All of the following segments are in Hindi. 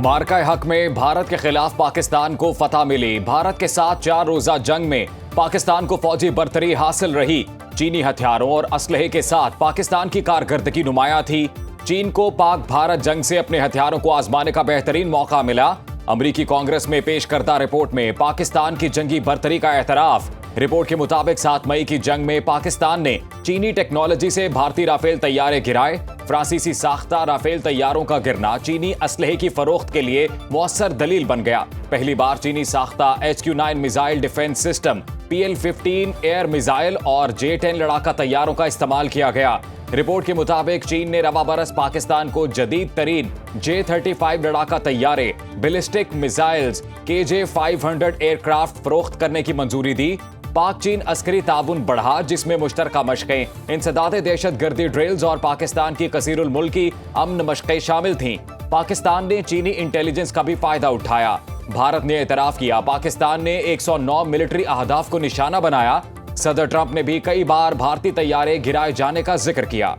मार्का हक में भारत के खिलाफ पाकिस्तान को फतह मिली। भारत के साथ 4 रोजा जंग में पाकिस्तान को फौजी बरतरी हासिल रही। चीनी हथियारों और असलहे के साथ पाकिस्तान की कारकर्दगी नुमाया थी। चीन को पाक भारत जंग से अपने हथियारों को आजमाने का बेहतरीन मौका मिला। अमरीकी कांग्रेस में पेश करदा रिपोर्ट में पाकिस्तान की जंगी बरतरी का एतराफ। रिपोर्ट के मुताबिक 7 मई की जंग में पाकिस्तान ने चीनी टेक्नोलॉजी से भारतीय राफेल तैयारे गिराए। फ्रांसीसी साख्ता राफेल तैयारों का गिरना चीनी असलहे की फरोख्त के लिए मौसर दलील बन गया। पहली बार चीनी साख्ता HQ-9 missile defence system, PL-15 air missile और J-10 लड़ाका तैयारों का इस्तेमाल किया गया। रिपोर्ट के मुताबिक चीन ने रवा बरस पाकिस्तान को जदीद तरीन J-35 लड़ाका तैयारे, बैलिस्टिक मिसाइल्स, KJ-500 एयरक्राफ्ट फरोख्त करने की मंजूरी दी। पाक चीन अस्करी ताबुन बढ़ा, जिसमें मुश्तरका मशकें, इंसदादे दहशत गर्दी ड्रिल्स और पाकिस्तान की कसीरुल मुल्की अमन मशकें शामिल थीं। पाकिस्तान ने चीनी इंटेलिजेंस का भी फायदा उठाया। भारत ने एतराफ किया, पाकिस्तान ने 109 मिलिट्री अहदाफ को निशाना बनाया। सदर ट्रंप ने भी कई बार भारतीय तैयारे गिराए जाने का जिक्र किया।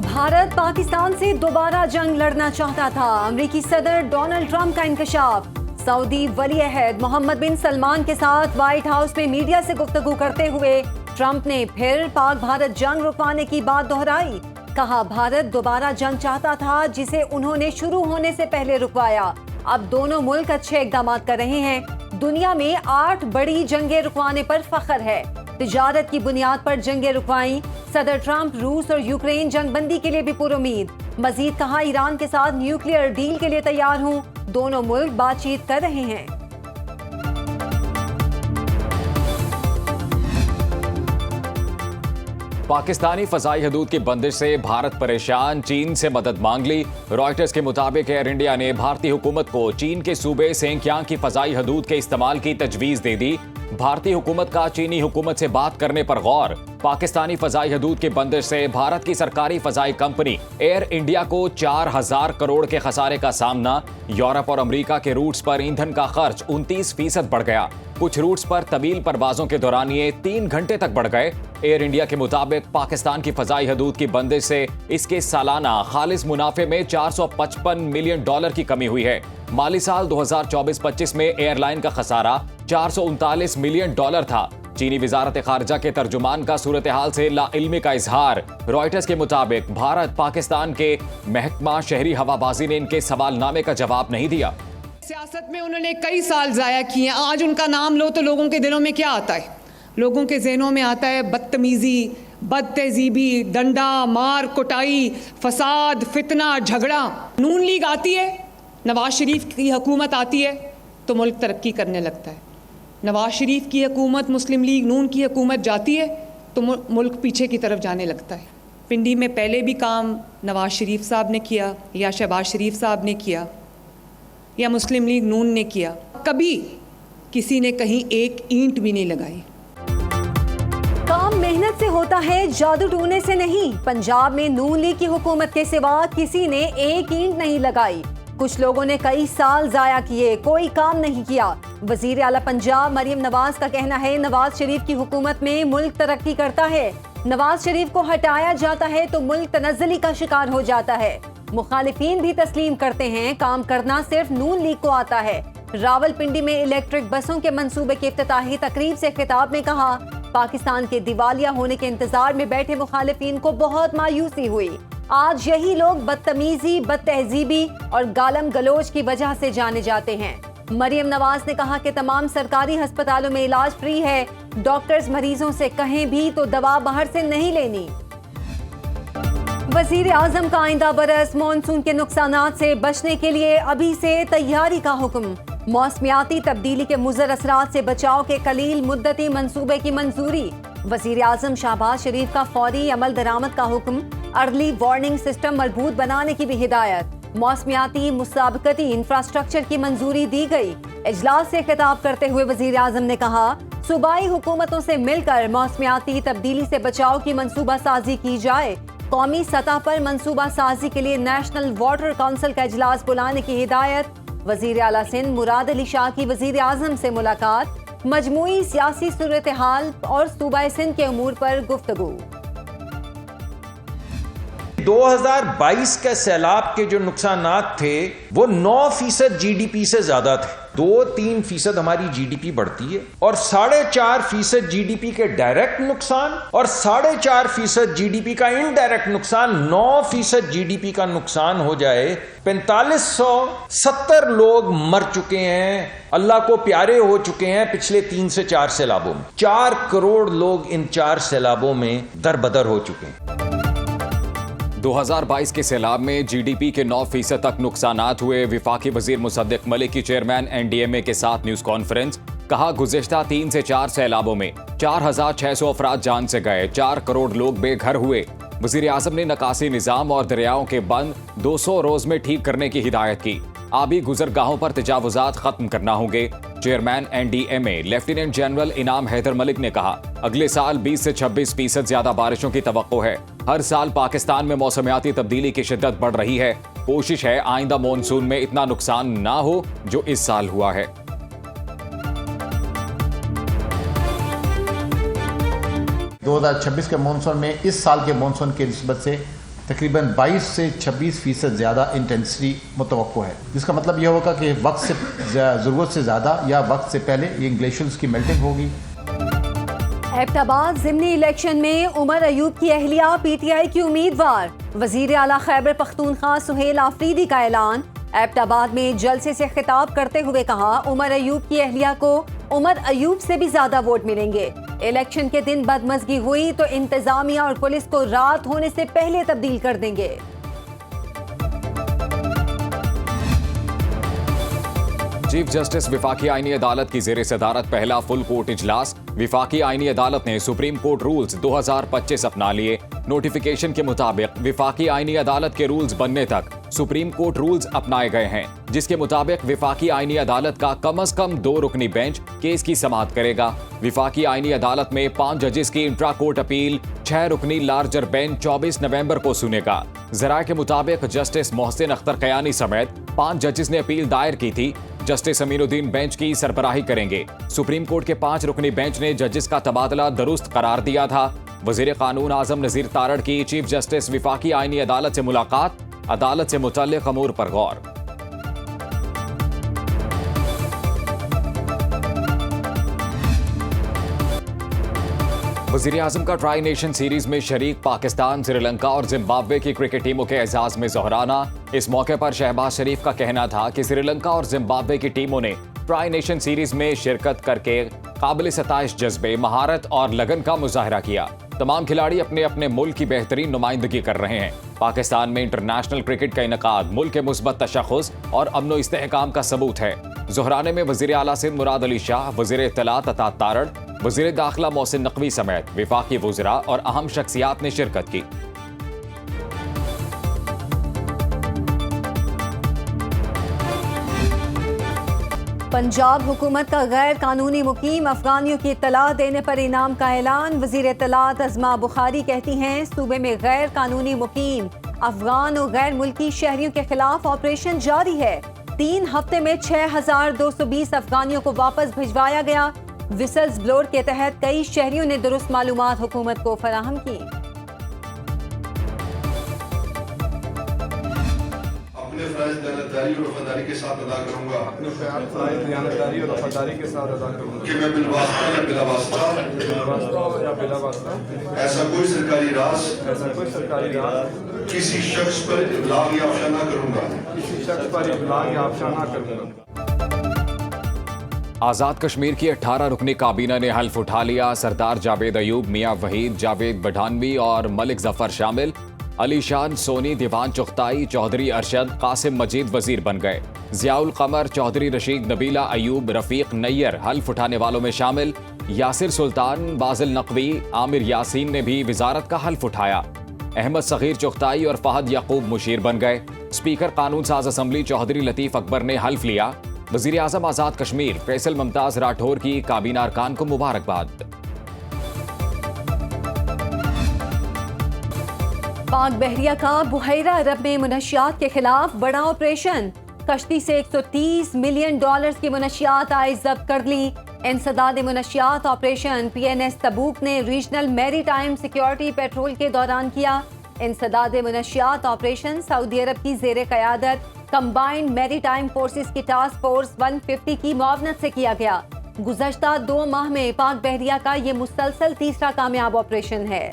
भारत पाकिस्तान से दोबारा जंग लड़ना चाहता था। अमेरिकी सदर डोनाल्ड ट्रंप का इंकशाफ। सऊदी वली अहद मोहम्मद बिन सलमान के साथ व्हाइट हाउस में मीडिया से गुफ्तगू करते हुए ट्रंप ने फिर पाक भारत जंग रुकवाने की बात दोहराई। कहा, भारत दोबारा जंग चाहता था जिसे उन्होंने शुरू होने से पहले रुकवाया। अब दोनों मुल्क अच्छे इकदाम कर रहे हैं। दुनिया में 8 बड़ी जंगें रुकवाने पर फख्र है। तिजारत की बुनियाद पर जंगें रुकवाई। सदर ट्रंप रूस और यूक्रेन जंगबंदी के लिए भी पुरुमीद। मजीद कहा, ईरान के साथ न्यूक्लियर डील के लिए तैयार हूं। दोनों मुल्क बातचीत कर रहे हैं। पाकिस्तानी फजाई हदूद की बंदिश से भारत परेशान, चीन से मदद मांग ली। रॉयटर्स के मुताबिक एयर इंडिया ने भारतीय हुकूमत को चीन के सूबे सेंक्यांग की फजाई हदूद के इस्तेमाल की तजवीज दे दी। भारतीय हुकूमत का चीनी हुकूमत से बात करने पर गौर। पाकिस्तानी फजाई हदूद की बंदिश से भारत की सरकारी फजाई कंपनी एयर इंडिया को 4000 करोड़ के खसारे का सामना। यूरोप और अमेरिका के रूट्स पर ईंधन का खर्च 29% बढ़ गया। कुछ रूट्स पर तवील परवाजों के दौरान ये 3 घंटे तक बढ़ गए। एयर इंडिया के मुताबिक पाकिस्तान की फजाई हदूद की बंदिश से इसके सालाना खालिस मुनाफे में $455 मिलियन की कमी हुई है। माली साल 2024-25 में एयरलाइन का खसारा $439 मिलियन था। चीनी वजारत खारजा के तर्जुमान का सूरत हाल से लाइल्मी का इजहार। रॉयटर्स के मुताबिक भारत पाकिस्तान के महकमा शहरी हवाबाजी ने इनके सवालनामे का जवाब नहीं दिया। सियासत में उन्होंने कई साल जाया किए। आज उनका नाम लो तो लोगों के दिलों में क्या आता है? लोगों के जहनों में आता है बदतमीजी, बदतहजीबी, डंडा मार कुटाई, फसाद, फितना, झगड़ा। नून लीग आती है, नवाज शरीफ की हुकूमत आती है तो मुल्क तरक्की करने लगता है। नवाज शरीफ की हुकूमत, मुस्लिम लीग नून की हुकूमत जाती है तो मुल्क पीछे की तरफ जाने लगता है। पिंडी में पहले भी काम नवाज शरीफ साहब ने किया या शहबाज शरीफ साहब ने किया या मुस्लिम लीग नून ने किया, कभी किसी ने कहीं एक ईंट भी नहीं लगाई। काम मेहनत से होता है, जादू टूने से नहीं। पंजाब में नून लीग की हुकूमत के सिवा किसी ने एक ईंट नहीं लगाई। कुछ लोगों ने कई साल जाया किए, कोई काम नहीं किया। वजीर आला पंजाब मरियम नवाज का कहना है, नवाज शरीफ की हुकूमत में मुल्क तरक्की करता है। नवाज शरीफ को हटाया जाता है तो मुल्क तनज़्ज़ुली का शिकार हो जाता है। मुखालिफिन भी तस्लीम करते हैं, काम करना सिर्फ नून लीग को आता है। रावलपिंडी में इलेक्ट्रिक बसों के मंसूबे की इफ्तिताही तकरीब से खिताब में कहा, पाकिस्तान के दिवालिया होने के इंतजार में बैठे मुखालिफिन को बहुत मायूसी हुई। आज यही लोग बदतमीजी, बदतहजीबी और गालम गलोच की वजह से जाने जाते हैं। मरियम नवाज ने कहा कि तमाम सरकारी अस्पतालों में इलाज फ्री है। डॉक्टर्स मरीजों से कहें भी तो दवा बाहर से नहीं लेनी। वजीर आजम का आइंदा बरस मानसून के नुकसानात से बचने के लिए अभी से तैयारी का हुक्म। मौसमियाती तब्दीली के मुज़र असरात से बचाव के कलील मुद्दती मंसूबे की मंजूरी। वजीर आजम शहबाज शरीफ का फौरी अमल दरामद का हुक्म। अर्ली वार्निंग सिस्टम मजबूत बनाने की भी हिदायत। मौसमियाती मुसाबकती इंफ्रास्ट्रक्चर की मंजूरी दी गई। इजलास से खिताब करते हुए वजीर आजम ने कहा, सूबाई हुकूमतों से मिलकर मौसमियाती तब्दीली से बचाव की मंसूबा साजी की जाए। कौमी सतह पर मंसूबा साजी के लिए नेशनल वाटर काउंसिल का इजलास बुलाने की हिदायत। वजीर आला सिंध मुराद अली शाह की वजीर आजम से मुलाकात, मजमूई सियासी सूरत हाल और सूबा सिंध के अमूर पर गुफ्तगू। 2022 के सैलाब के जो नुकसानात थे वो 9% जीडीपी से ज्यादा थे। 2-3% हमारी जीडीपी बढ़ती है और 4.5% जीडीपी के डायरेक्ट नुकसान और 4.5% जीडीपी का इनडायरेक्ट नुकसान, 9% जीडीपी का नुकसान हो जाए। 4570 लोग मर चुके हैं, अल्लाह को प्यारे हो चुके हैं पिछले 3 से 4 सैलाबों में। 4 करोड़ लोग इन 4 सैलाबों में दरबदर हो चुके हैं। 2022 के सैलाब में जीडीपी के 9% तक नुकसानात हुए। विफाकी वजीर मुसद्दिक मलिक की चेयरमैन एनडीएमए के साथ न्यूज कॉन्फ्रेंस। कहा, गुज़िश्ता 3 से 4 सैलाबों में 4600 अफराद जान से गए, 4 करोड़ लोग बेघर हुए। वजीर आजम ने नकासी निज़ाम और दरियाओं के बंद 200 रोज में ठीक करने की हिदायत की। आबी गुजरगाहों पर तजावुजात खत्म करना होंगे। चेयरमैन एनडीएमए लेफ्टिनेंट जनरल इनाम हैदर मलिक ने कहा, अगले साल 20 से 26% ज्यादा बारिशों की तवक्को है। हर साल पाकिस्तान में मौसमियाती तब्दीली की शिद्दत बढ़ रही है। कोशिश है आइंदा मॉनसून में इतना नुकसान ना हो जो इस साल हुआ है। दो 2026 के मानसून में इस साल के मानसून की निस्बत से तकरीबन 22 से 26% ज़्यादा इंटेंसिटी मुतवक्को है, जिसका मतलब यह होगा कि वक्त से ज़रूरत से ज़्यादा या वक्त से पहले ये ग्लेशियर्स की मेल्टिंग होगी। एबटाबाद ज़िमनी इलेक्शन में उमर अयूब की अहलिया पीटीआई की उम्मीदवार। वजीर आला खैबर पख्तूनख्वा सुहेल आफरीदी का ऐलान। एबटाबाद में जलसे से खिताब करते हुए कहा, उमर अयूब की अहलिया को उमर अयूब से भी ज्यादा वोट मिलेंगे। इलेक्शन के दिन बदमज़गी हुई तो इंतजामिया और पुलिस को रात होने से पहले तब्दील कर देंगे। चीफ जस्टिस विफाकी आईनी अदालत की ज़ेरे सदारत पहला फुल कोर्ट इजलास। विफाकी आईनी अदालत ने सुप्रीम कोर्ट रूल्स 2025 अपना लिए। नोटिफिकेशन के मुताबिक विफाकी आईनी अदालत के रूल्स बनने तक सुप्रीम कोर्ट रूल्स अपनाए गए हैं, जिसके मुताबिक विफाकी आईनी अदालत का कम से कम 2 रुकनी बेंच केस की समाअत करेगा। विफाकी आईनी अदालत में 5 जजेस की इंट्रा कोर्ट अपील 6 रुकनी लार्जर बेंच 24 नवंबर को सुनेगा। जराये के मुताबिक जस्टिस मोहसिन अख्तर कयानी समेत 5 जजेस ने अपील दायर की थी। जस्टिस अमीनुद्दीन बेंच की सरबराही करेंगे। सुप्रीम कोर्ट के 5 रुकनी बेंच ने जजेस का तबादला दुरुस्त करार दिया था। वजीर कानून आजम नजीर तारड़ की चीफ जस्टिस विफाकी आईनी अदालत से मुलाकात। अदालत से मुतल्लिक अमूर पर गौर। वजीर आजम का ट्राई नेशन सीरीज में शरीक पाकिस्तान, श्रीलंका और जिम्बाब्वे की क्रिकेट टीमों के एजाज में जोहराना। इस मौके पर शहबाज शरीफ का कहना था कि श्रीलंका और जिम्बाब्वे की टीमों ने ट्राई नेशन सीरीज में शिरकत करके काबिल सताइश जज्बे, महारत और लगन का मुजाहरा किया। तमाम खिलाड़ी अपने अपने मुल्क की बेहतरीन नुमाइंदगी कर रहे हैं। पाकिस्तान में इंटरनेशनल क्रिकेट का इनकाद मुल्क के मुस्बत तशख़्ख़ुस और अमन इस्तेहकाम का सबूत है। जोहराने में वज़ीर आला सिंध मुराद अली शाह, वज़ीर इत्तलात अता तारड़, वज़ीर दाखिला मोहसिन नकवी समेत विफाकी वज़रा और अहम शख्सियात ने शिरकत की। पंजाब हुकूमत का गैर कानूनी मुकीम अफगानियों की इत्तला देने पर इनाम का ऐलान। वज़ीर इत्तलात अज़मा बुखारी कहती हैं, सूबे में गैर कानूनी मुकीम अफगान और गैर मुल्की शहरियों के खिलाफ ऑपरेशन जारी है। 3 हफ्ते में 6220 अफगानियों को वापस भिजवाया गया। विसल्स ब्लोर के तहत कई शहरियों ने दुरुस्त मालूमात हुकूमत को फराहम की। अपने फ़राइज़ दयानतदारी और वफादारी के साथ अदा करूंगा। अपने फ़राइज़ दयानतदारी और वफादारी के साथ अदा करूंगा कि मैं बिलवास्ता या बिलावास्ता ऐसा कोई सरकारी राज किसी शख्स पर इब्लाग या अफशा ना करूंगा। आज़ाद कश्मीर की 18 रुकनी काबीना ने हल्फ उठा लिया। सरदार जावेद अयूब, मियां वहीद, जावेद बढ़ानवी और मलिक जफर शामिल। अलीशान सोनी, दीवान चुगताई, चौधरी अरशद, कासिम मजीद वजीर बन गए। जियाउल कमर, चौधरी रशीद, नबीला अयूब, रफीक नैयर हल्फ उठाने वालों में शामिल। यासिर सुल्तान, बाजिल नकवी, आमिर यासीन ने भी वजारत का हल्फ उठाया। अहमद सगीर चुगताई और फहद याकूब मुशीर बन गए। स्पीकर कानून साज असम्बली चौधरी लतीफ़ अकबर ने हल्फ लिया। वज़ीर आज़म आज़ाद कश्मीर फैसल मुमताज़ राठौर की काबीना अरकान को मुबारकबाद। पाक बहरिया का बुहैरा अरब में मुनशियात के खिलाफ बड़ा ऑपरेशन। कश्ती से 130 मिलियन डॉलर्स की मुनशियात आइस जब्त कर ली। इंसदाद मुनशियात ऑपरेशन PNS तबूक ने रीजनल मैरीटाइम सिक्योरिटी पेट्रोल के दौरान किया। इंसदाद मुनशियात ऑपरेशन सऊदी अरब की जेर क़यादत कंबाइंड मैरीटाइम फोर्सेस की टास्क फोर्स 150 की मुआवनत से किया गया। गुज़श्ता 2 माह में पाक बहरिया का ये मुसलसल तीसरा कामयाब ऑपरेशन है।